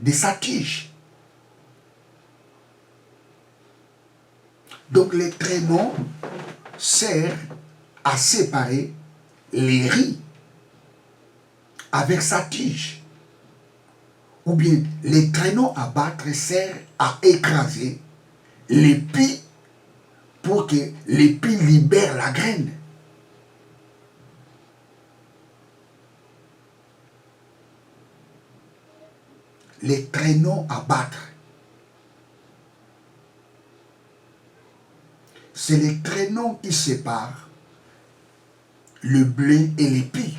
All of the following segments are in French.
de sa tige. Donc les traîneaux servent à séparer les riz avec sa tige. Ou bien les traîneaux à battre servent à écraser l'épi pour que l'épi libère la graine. Les traîneaux à battre. C'est les traîneaux qui séparent le blé et l'épi.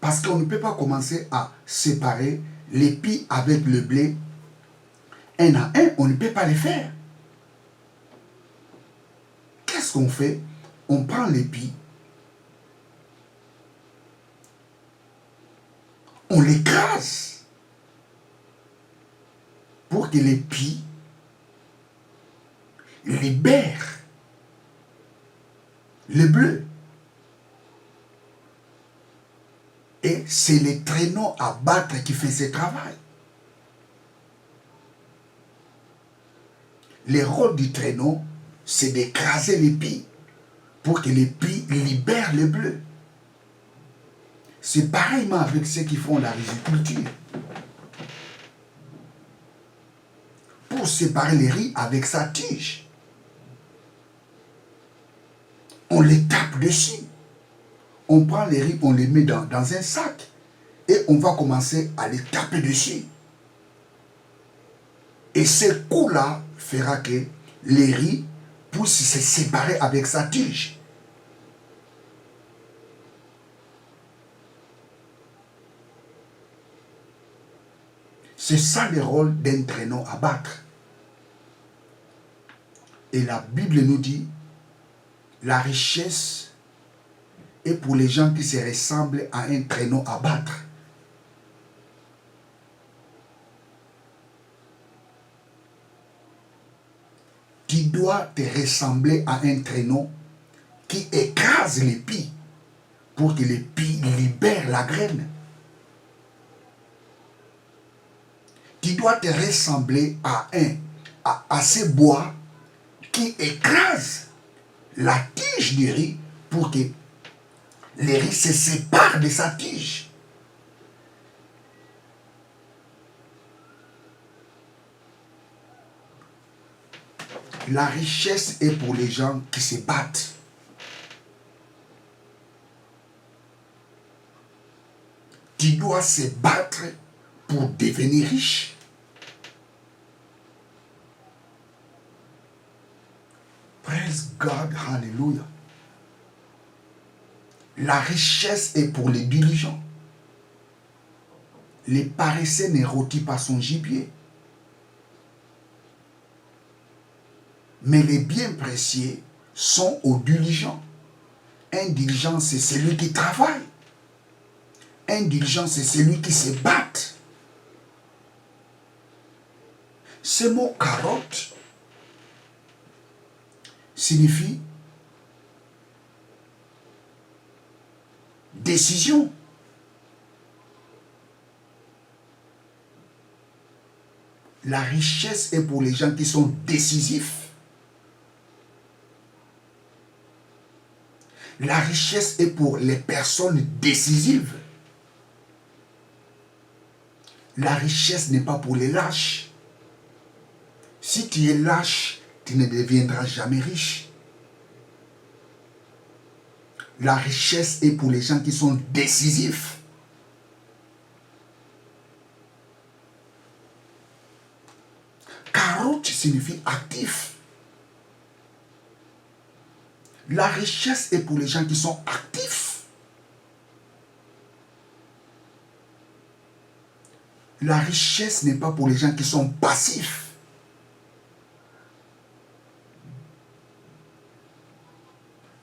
Parce qu'on ne peut pas commencer à séparer l'épi avec le blé un à un. On ne peut pas le faire. Qu'est-ce qu'on fait? On prend l'épi, on l'écrase pour que l'épi libère le bleu. Et c'est les traîneaux à battre qui fait ce travail. Le rôle du traîneau, c'est d'écraser l'épi pour que l'épi libère le bleu. C'est pareillement avec ceux qui font la riziculture. Pour séparer les riz avec sa tige, on les tape dessus. On prend les riz, on les met dans un sac et on va commencer à les taper dessus. Et ce coup-là fera que les riz puissent se séparer avec sa tige. C'est ça le rôle d'un traîneau à battre. Et la Bible nous dit, la richesse est pour les gens qui se ressemblent à un traîneau à battre. Tu dois te ressembler à un traîneau qui écrase l'épi pour que l'épi libère la graine. Tu dois te ressembler à ce bois qui écrase la tige du riz pour que les riz se séparent de sa tige. La richesse est pour les gens qui se battent. Tu dois se battre pour devenir riche. Praise God, hallelujah. La richesse est pour les diligents. Les paresseux ne rôtit pas son gibier. Mais les biens précieux sont aux diligents. Un diligent, c'est celui qui travaille. Un diligent, c'est celui qui se bat. Ce mot carotte signifie décision. La richesse est pour les gens qui sont décisifs. La richesse est pour les personnes décisives. La richesse n'est pas pour les lâches. Si tu es lâche, tu ne deviendras jamais riche. La richesse est pour les gens qui sont décisifs. Carotte signifie actif. La richesse est pour les gens qui sont actifs. La richesse n'est pas pour les gens qui sont passifs.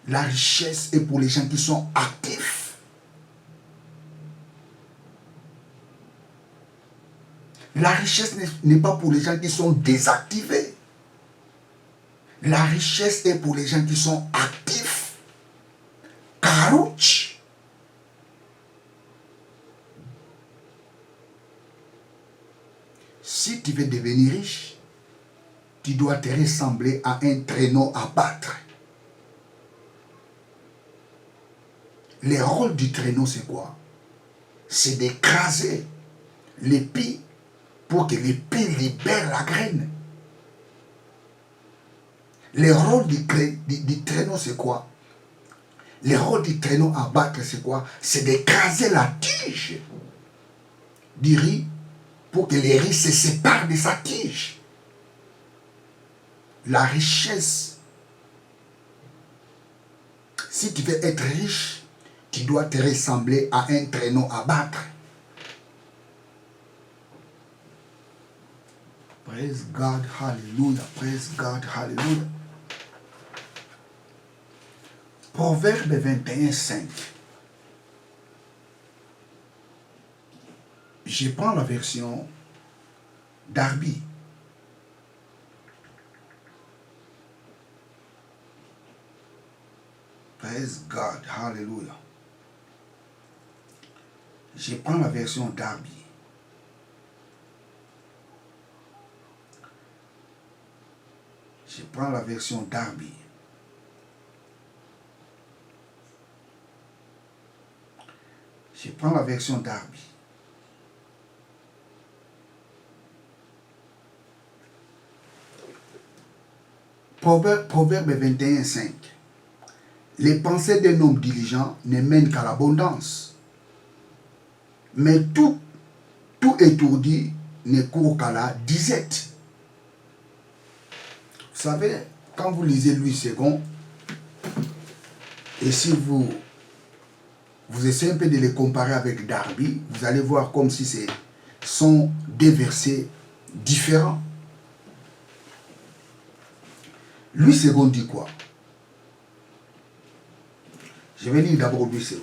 La richesse est pour les gens qui sont actifs. La richesse n'est pas pour les gens qui sont désactivés. La richesse est pour les gens qui sont actifs. Karouch. Si tu veux devenir riche, tu dois te ressembler à un traîneau à battre. Le rôle du traîneau, c'est quoi? C'est d'écraser l'épi pour que l'épi libère la graine. Le rôle du traîneau, c'est quoi? Le rôle du traîneau à battre, c'est quoi? C'est d'écraser la tige du riz pour que les riz se séparent de sa tige. La richesse. Si tu veux être riche, tu dois te ressembler à un traîneau à battre. Praise God, hallelujah. Praise God, hallelujah. Proverbe 21, 5. Je prends la version Darby. Praise God, hallelujah. Je prends la version Darby. Je prends la version Darby. Je prends la version Darby. Proverbe 21, 5. Les pensées d'un homme diligent ne mènent qu'à l'abondance. Mais tout étourdi ne court qu'à la disette. Vous savez, quand vous lisez Louis II, et si vous essayez un peu de les comparer avec Darby, vous allez voir comme si ce sont deux versets différents. Louis II dit quoi? Je vais lire d'abord Louis II.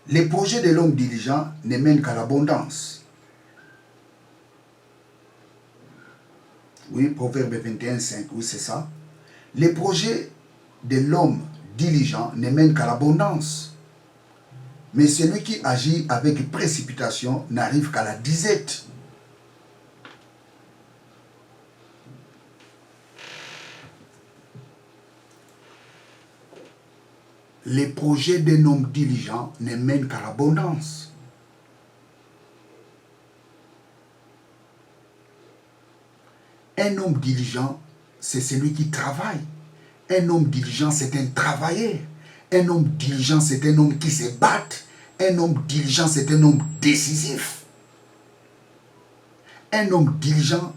Les projets de l'homme diligent ne mènent qu'à l'abondance. Oui, Proverbe 21, 5, oui, c'est ça. Les projets de l'homme diligent ne mènent qu'à l'abondance. Mais celui qui agit avec précipitation n'arrive qu'à la disette. Les projets d'un homme diligent ne mènent qu'à l'abondance. Un homme diligent, c'est celui qui travaille. Un homme diligent, c'est un travailleur. Un homme diligent, c'est un homme qui se bat. Un homme diligent, c'est un homme décisif. Un homme diligent,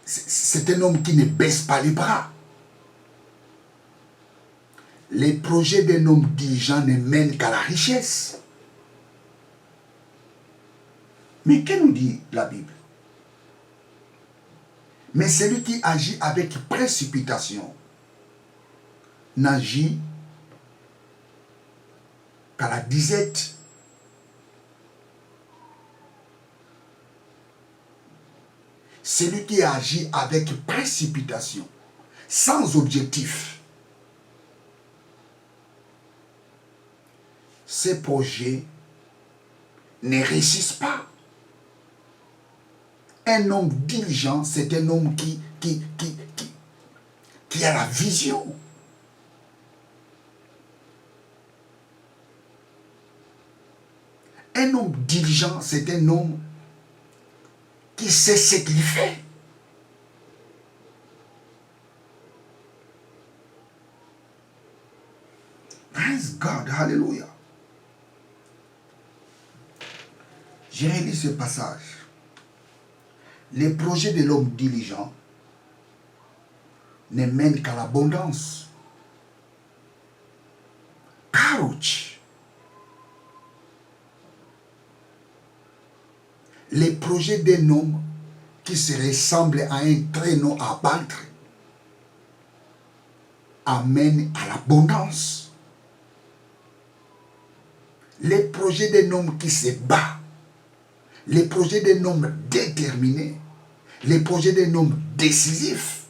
c'est un homme qui ne baisse pas les bras. Les projets d'un homme diligent ne mènent qu'à la richesse. Mais que nous dit la Bible? Mais celui qui agit avec précipitation n'agit qu'à la disette. Celui qui agit avec précipitation, sans objectif, ces projets ne réussissent pas. Un homme diligent, c'est un homme qui a la vision. Un homme diligent, c'est un homme qui sait ce qu'il fait. Praise God, hallelujah. Je relis ce passage. Les projets de l'homme diligent ne mènent qu'à l'abondance. Karouch. Les projets d'un homme qui se ressemble à un traîneau à battre amènent à l'abondance. Les projets d'un homme qui se bat, les projets d'un homme déterminé Les projets d'un homme décisif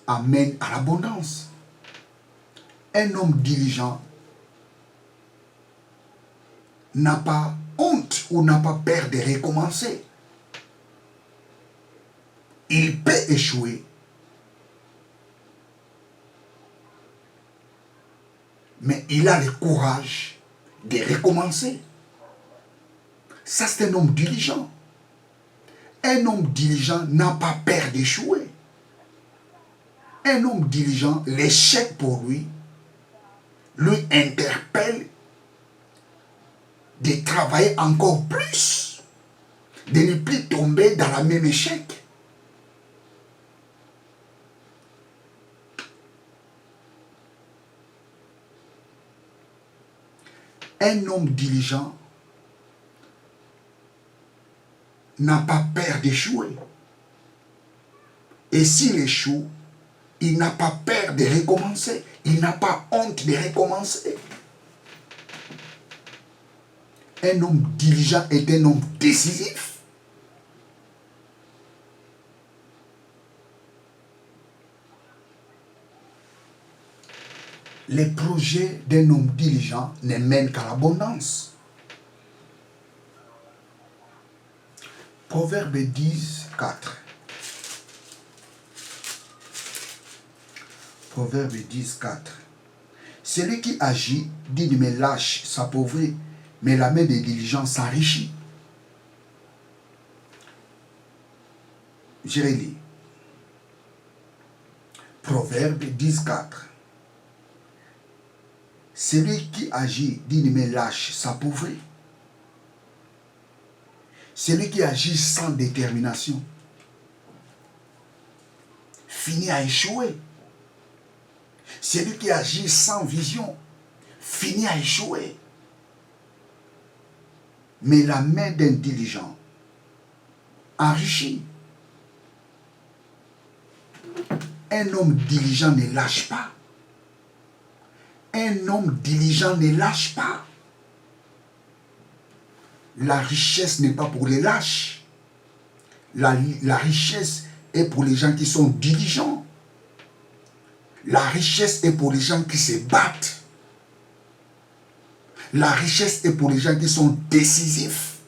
amènent à l'abondance. Un homme diligent n'a pas honte ou n'a pas peur de recommencer. Il peut échouer, mais il a le courage de recommencer. Ça, c'est un homme diligent. Un homme diligent n'a pas peur d'échouer. Un homme diligent, l'échec pour lui interpelle de travailler encore plus, de ne plus tomber dans la même échec. Un homme diligent n'a pas peur d'échouer. Et s'il échoue, il n'a pas peur de recommencer. Il n'a pas honte de recommencer. Un homme diligent est un homme décisif. Les projets d'un homme diligent ne mènent qu'à l'abondance. Proverbe 10, 4. Proverbe 10, 4. Celui qui agit dit mais lâche s'appauvrit, mais la main des diligents s'enrichit. Je relis. Proverbe 10, 4. Celui qui agit dit mais lâche s'appauvrit. Celui qui agit sans détermination finit à échouer. Celui qui agit sans vision finit à échouer. Mais la main d'un diligent enrichit. Un homme diligent ne lâche pas. Un homme diligent ne lâche pas. La richesse n'est pas pour les lâches. La richesse est pour les gens qui sont diligents. La richesse est pour les gens qui se battent. La richesse est pour les gens qui sont décisifs.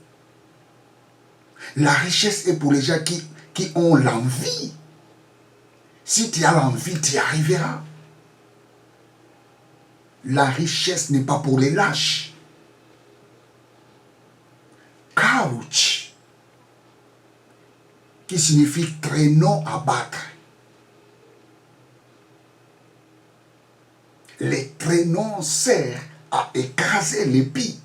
La richesse est pour les gens qui ont l'envie. Si tu as l'envie, tu y arriveras. La richesse n'est pas pour les lâches. Couch, qui signifie traîneau à battre. Les traîneaux servent à écraser l'épi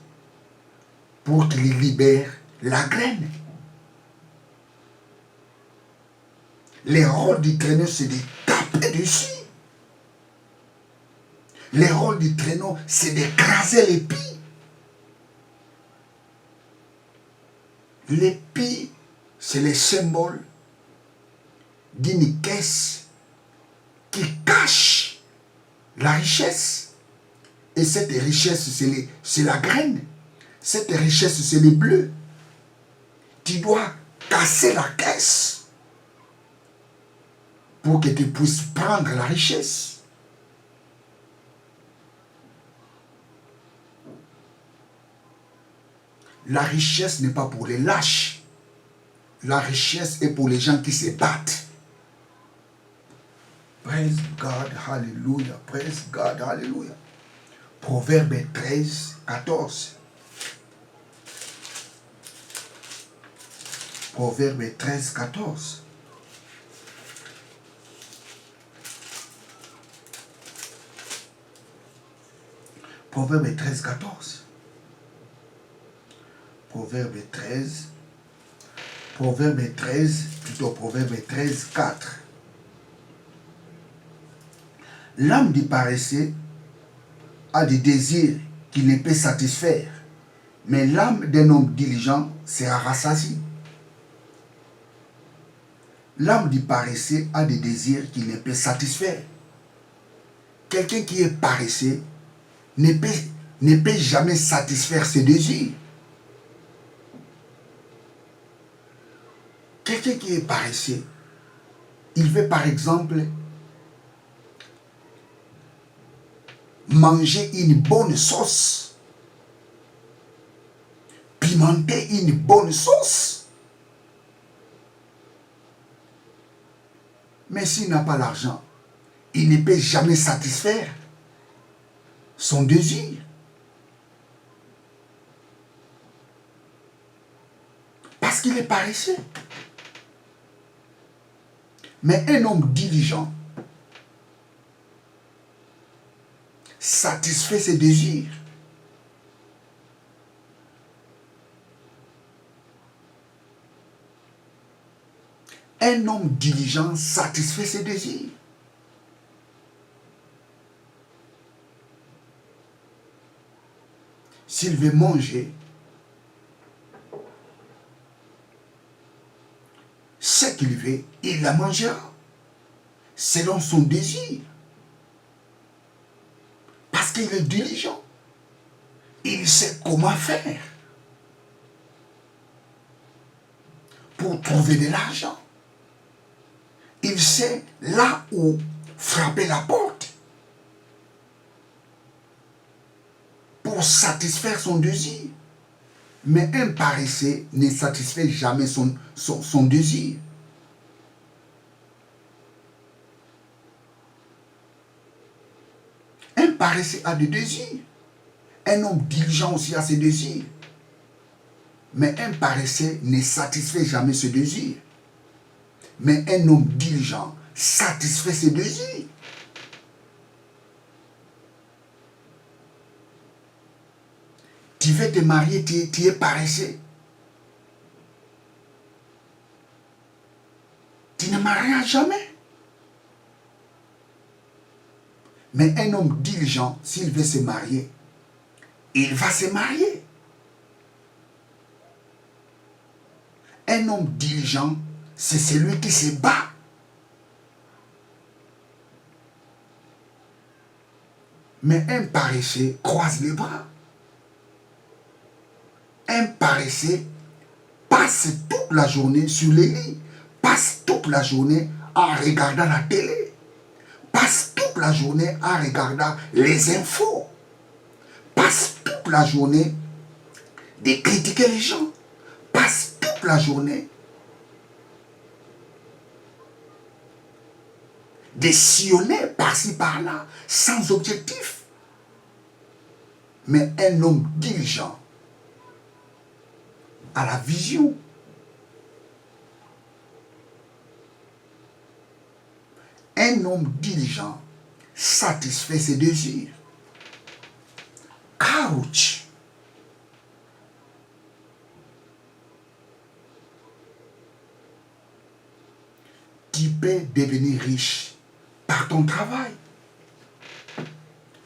pour qu'il libère la graine. Le rôle du traîneau, c'est de taper dessus. Le rôle du traîneau, c'est d'écraser l'épi. L'épi, c'est le symbole d'une caisse qui cache la richesse. Et cette richesse, c'est la graine. Cette richesse, c'est le bleu. Tu dois casser la caisse pour que tu puisses prendre la richesse. La richesse n'est pas pour les lâches. La richesse est pour les gens qui se battent. Praise God, hallelujah. Praise God, hallelujah. Proverbe 13, 14. Proverbe 13, 14. Proverbe 13, 14. Proverbe 13, Proverbe 13, 4. L'âme du paresseux a des désirs qu'il ne peut satisfaire, mais l'âme d'un homme diligent sera rassasiée. L'âme du paresseux a des désirs qu'il ne peut satisfaire. Quelqu'un qui est paresseux ne peut jamais satisfaire ses désirs. Quelqu'un qui est paresseux, il veut par exemple manger une bonne sauce, pimenter une bonne sauce. Mais s'il n'a pas l'argent, il ne peut jamais satisfaire son désir. Parce qu'il est paresseux. Mais un homme diligent satisfait ses désirs. Un homme diligent satisfait ses désirs. S'il veut manger ce qu'il veut, il la mangera selon son désir. Parce qu'il est diligent. Il sait comment faire pour trouver de l'argent. Il sait là où frapper la porte pour satisfaire son désir. Mais un paresseux ne satisfait jamais son désir. Un paresseux a des désirs. Un homme diligent aussi a ses désirs. Mais un paresseux ne satisfait jamais ses désirs. Mais un homme diligent satisfait ses désirs. Tu veux te marier, tu es paresseux. Tu ne marieras jamais. Mais un homme diligent, s'il veut se marier, il va se marier. Un homme diligent, c'est celui qui se bat. Mais un paresseux croise les bras. Un paresseux passe toute la journée sur les lits, passe toute la journée en regardant la télé, passe toute la journée en regardant les infos, passe toute la journée de critiquer les gens, passe toute la journée de sillonner par-ci par-là, sans objectif. Mais un homme diligent a la vision. Un homme diligent satisfait ses désirs. Courage. Tu peux devenir riche par ton travail.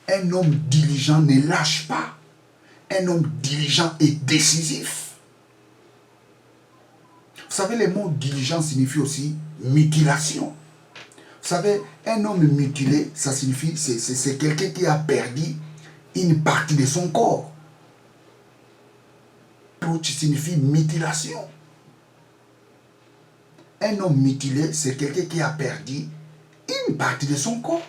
Un homme diligent ne lâche pas. Un homme diligent est décisif. Vous savez, le mot diligent signifie aussi mutilation. Vous savez, un homme mutilé, ça signifie, c'est quelqu'un qui a perdu une partie de son corps. L'autre signifie mutilation. Un homme mutilé, c'est quelqu'un qui a perdu une partie de son corps.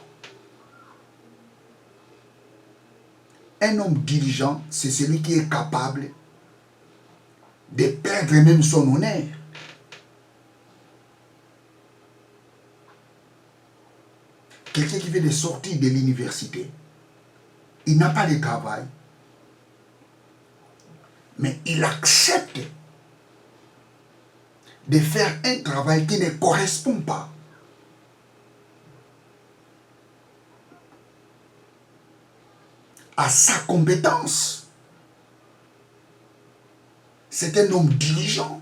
Un homme diligent, c'est celui qui est capable de perdre même son honneur. Quelqu'un qui vient de sortir de l'université, il n'a pas de travail, mais il accepte de faire un travail qui ne correspond pas à sa compétence. C'est un homme diligent.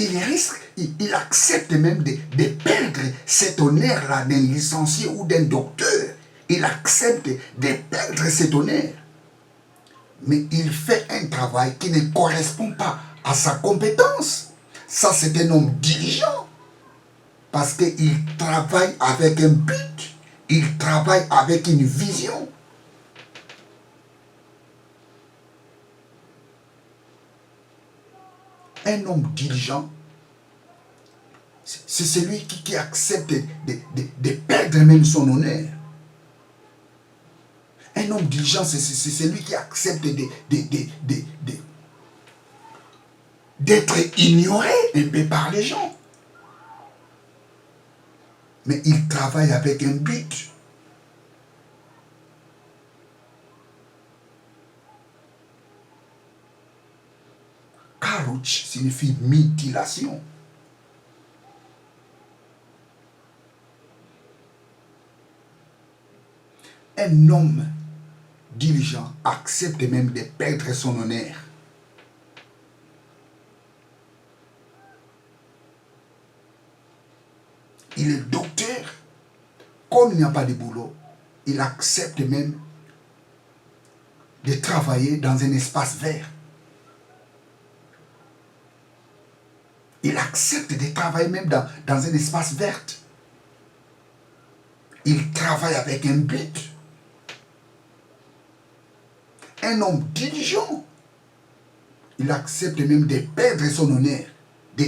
Il risque, il accepte même de perdre cet honneur-là d'un licencié ou d'un docteur. Il accepte de perdre cet honneur. Mais il fait un travail qui ne correspond pas à sa compétence. Ça, c'est un homme diligent. Parce qu'il travaille avec un but. Il travaille avec une vision. Un homme diligent, c'est celui qui accepte de perdre même son honneur. Un homme diligent, c'est celui qui accepte d'être ignoré un peu par les gens. Mais il travaille avec un but. Karouch signifie mutilation. Un homme diligent accepte même de perdre son honneur. Il est docteur, comme il n'y a pas de boulot, il accepte même de travailler dans un espace vert. Il accepte de travailler même dans un espace vert. Il travaille avec un but. Un homme diligent, il accepte même de perdre son honneur, de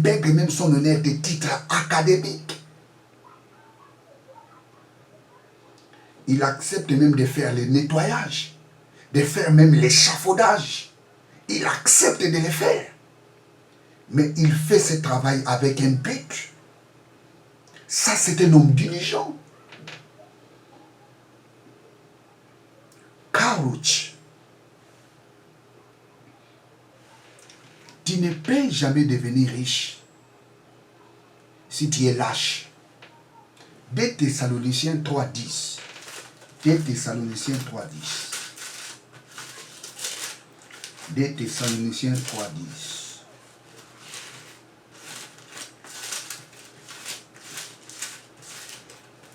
perdre même son honneur des titres académiques. Il accepte même de faire le nettoyage, de faire même l'échafaudage. Il accepte de le faire. Mais il fait ce travail avec un but. Ça, c'est un homme diligent. Karouch. Tu ne peux jamais devenir riche si tu es lâche. 2 Thessaloniciens 3:10. 2 Thessaloniciens 3:10. 2 Thessaloniciens 3:10.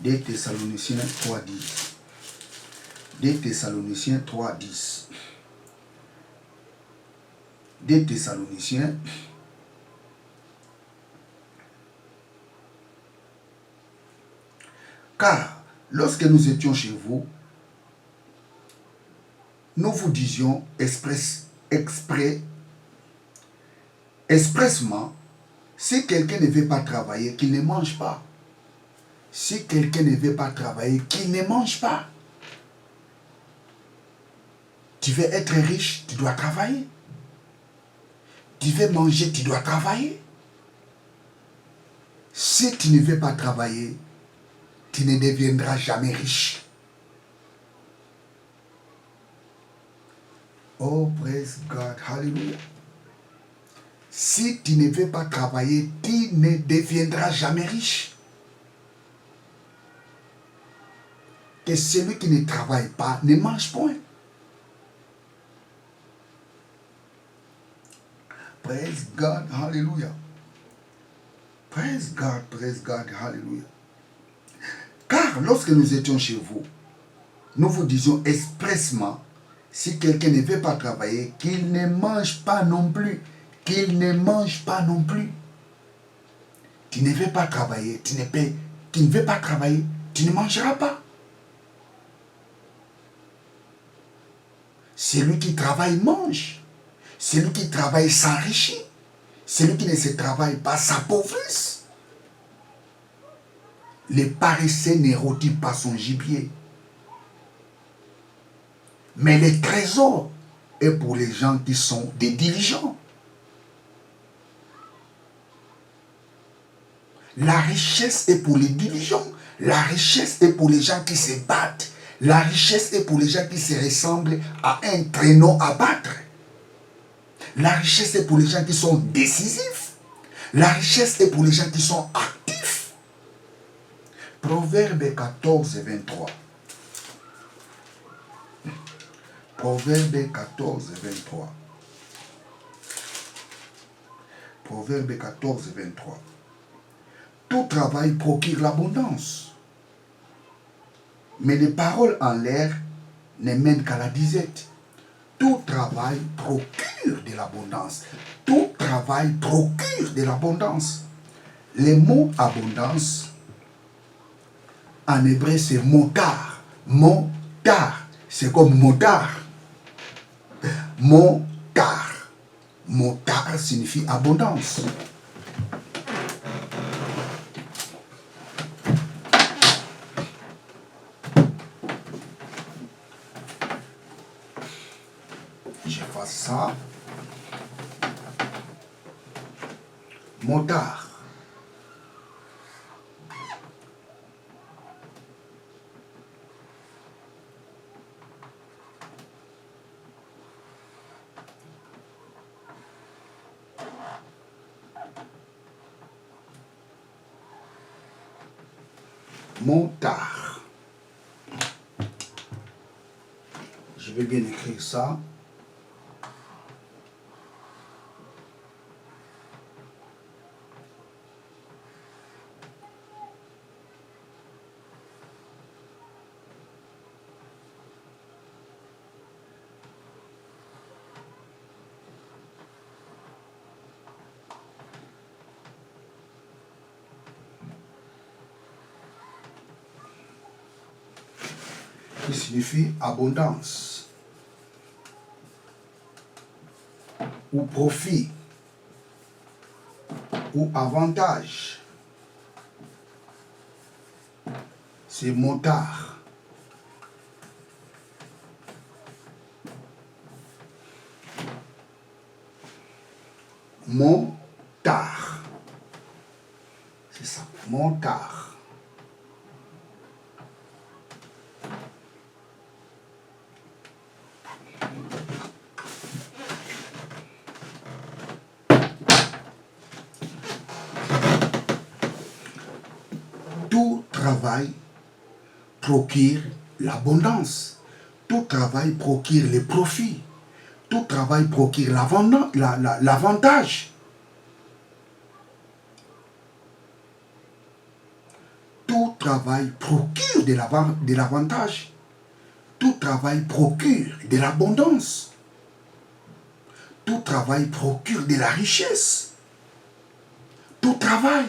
2 Thessaloniciens 3:10. 2 Thessaloniciens 3:10. 2 Thessaloniciens. Car lorsque nous étions chez vous, nous vous disions expressement, si quelqu'un ne veut pas travailler, qu'il ne mange pas. Si quelqu'un ne veut pas travailler, qu'il ne mange pas. Tu veux être riche, tu dois travailler. Tu veux manger, tu dois travailler. Si tu ne veux pas travailler, tu ne deviendras jamais riche. Oh, praise God, hallelujah. Si tu ne veux pas travailler, tu ne deviendras jamais riche. Que celui qui ne travaille pas ne mange point. Praise God, hallelujah. Praise God, hallelujah. Car lorsque nous étions chez vous, nous vous disions expressement, si quelqu'un ne veut pas travailler, qu'il ne mange pas non plus. Qu'il ne mange pas non plus. Tu ne veux pas travailler, tu ne veux pas travailler, tu ne mangeras pas. Celui qui travaille mange. Celui qui travaille s'enrichit. Celui qui ne se travaille pas s'appauvrisse. Le paresseux ne rôtit pas son gibier. Mais le trésor est pour les gens qui sont des diligents. La richesse est pour les diligents. La richesse est pour les gens qui se battent. La richesse est pour les gens qui se ressemblent à un traîneau à battre. La richesse est pour les gens qui sont décisifs. La richesse est pour les gens qui sont actifs. Proverbe 14, 23. Proverbe 14, 23. Proverbe 14, 23. Tout travail procure l'abondance. Mais les paroles en l'air ne mènent qu'à la disette. Tout travail procure de l'abondance. Tout travail procure de l'abondance. Le mot abondance, en hébreu, c'est motar. Motar. C'est comme motard. Motar. Motard signifie abondance. J'efface ça. Motard. Motard. Je vais bien écrire ça. Qui signifie abondance ou profit ou avantage. C'est motard. Motard. C'est ça, motard. Tout travail procure l'abondance. Tout travail procure les profits. Tout travail procure l'avantage. Tout travail procure de l'avantage. Tout travail procure de l'abondance. Tout travail procure de la richesse. Tout travail